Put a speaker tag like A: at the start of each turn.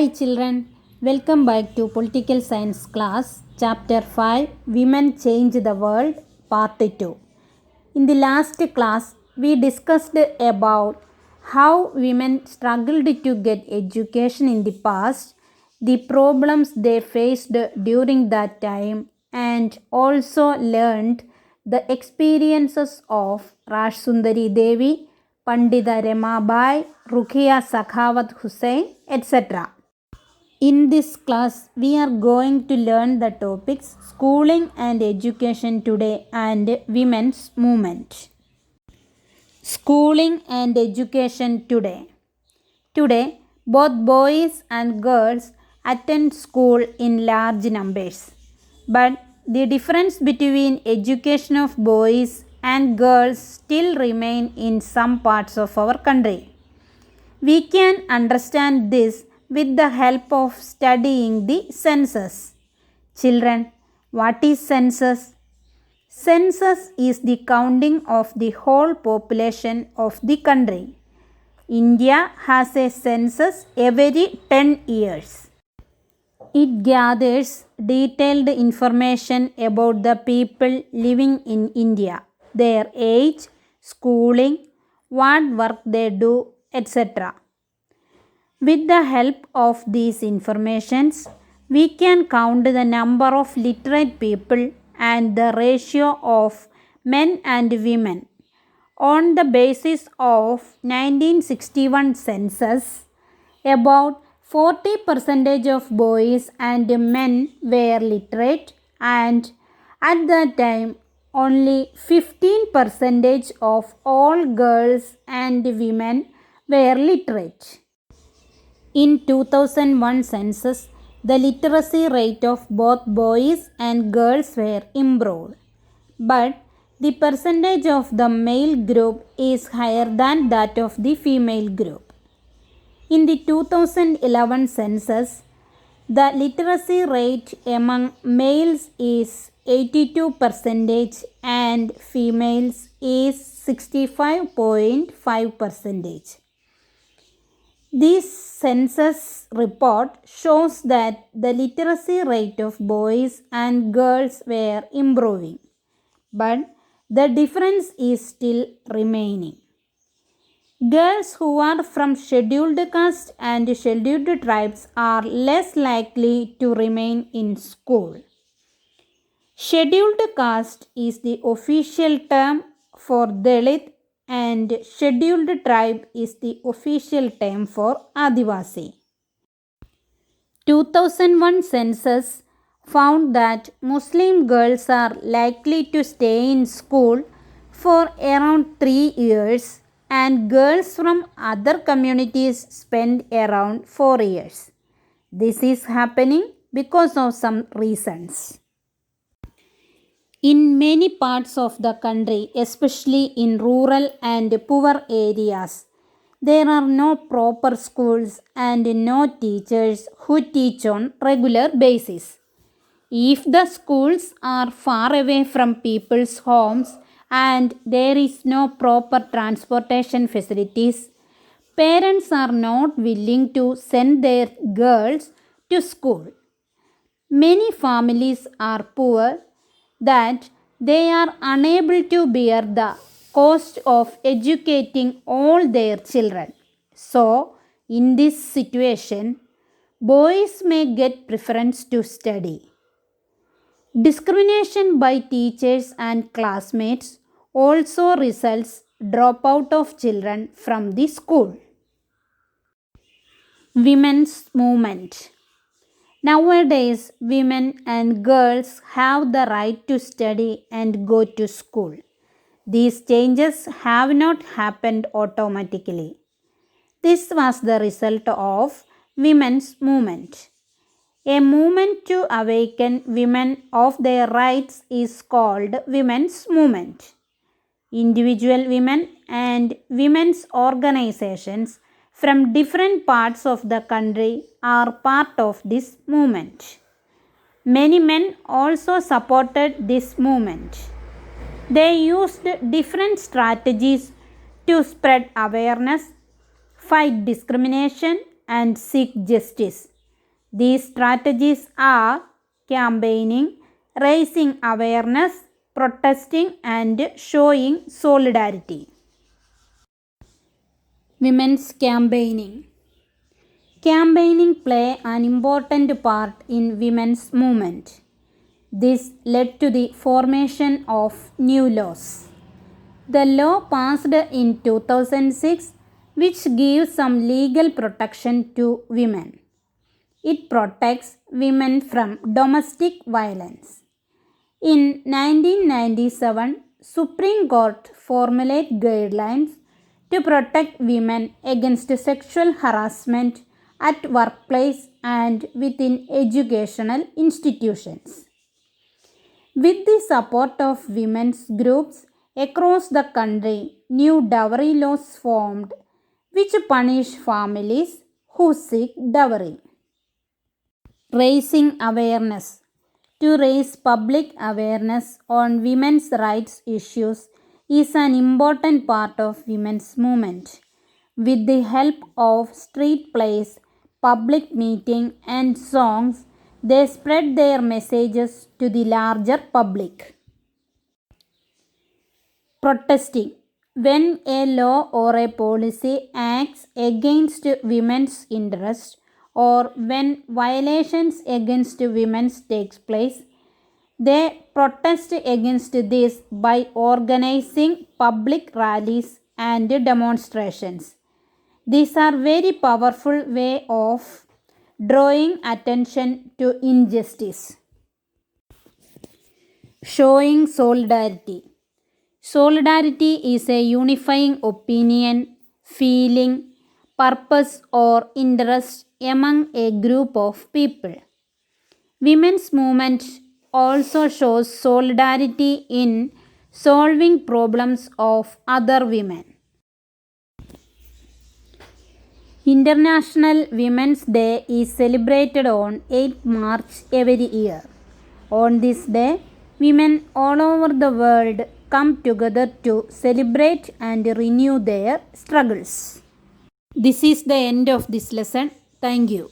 A: Hi children, welcome back to Political Science class, Chapter 5, Women Change the World, Part 2. In the last class, we discussed about how women struggled to get education in the past, the problems they faced during that time, and also learned the experiences of Rajsundari Devi, Pandita Ramabai, Rukia Sakhawat Hussain, etc. In this class, we are going to learn the topics schooling and education today and women's movement. Schooling and education today. Today, both boys and girls attend school in large numbers. But the difference between education of boys and girls still remain in some parts of our country. We can understand this with the help of studying the census. Children, what is census? Census is the counting of the whole population of the country. India has a census every 10 years. It gathers detailed information about the people living in India, their age, schooling, what work they do, etc. With the help of these informations, we can count the number of literate people and the ratio of men and women. On the basis of 1961 census, about 40% of boys and men were literate, and at that time only 15% of all girls and women were literate. In 2001 census, the literacy rate of both boys and girls were improved, but the percentage of the male group is higher than that of the female group. In the 2011 census, the literacy rate among males is 82% and females is 65.5%. This census report shows that the literacy rate of boys and girls were improving, but the difference is still remaining. Girls who are from scheduled caste and scheduled tribes are less likely to remain in school. Scheduled caste is the official term for Dalit and scheduled tribe is the official term for Adivasi. 2001 census found that Muslim girls are likely to stay in school for around 3 years and girls from other communities spend around 4 years. This is happening because of some reasons. In many parts of the country, especially in rural and poor areas, there are no proper schools and no teachers who teach on regular basis. If the schools are far away from people's homes and there is no proper transportation facilities, parents are not willing to send their girls to school. Many families are poor that they are unable to bear the cost of educating all their children. So, in this situation, boys may get preference to study. Discrimination by teachers and classmates also results dropout of children from the school. Women's movement. Nowadays, women and girls have the right to study and go to school. These changes have not happened automatically. This was the result of women's movement. A movement to awaken women of their rights is called women's movement. Individual women and women's organizations from different parts of the country are part of this movement. Many men also supported this movement. They used different strategies to spread awareness, fight discrimination, and seek justice. These strategies are campaigning, raising awareness, protesting, and showing solidarity. Women's campaigning. Campaigning play an important part in women's movement. This led to the formation of new laws. The law passed in 2006, which gives some legal protection to women. It protects women from domestic violence. In 1997, Supreme Court formulated guidelines to protect women against sexual harassment at workplace and within educational institutions. With the support of women's groups across the country, new dowry laws formed which punish families who seek dowry. Raising awareness. To raise public awareness on women's rights issues is an important part of women's movement. With the help of street plays, public meetings, and songs, they spread their messages to the larger public. Protesting. When a law or a policy acts against women's interests or when violations against women takes place, they protest against this by organizing public rallies and demonstrations. These are very powerful way of drawing attention to injustice. Showing solidarity. Solidarity is a unifying opinion, feeling, purpose, or interest among a group of people. Women's movement also shows solidarity in solving problems of other women. International Women's Day is celebrated on 8 March every year. On this day, women all over the world come together to celebrate and renew their struggles. This is the end of this lesson. Thank you.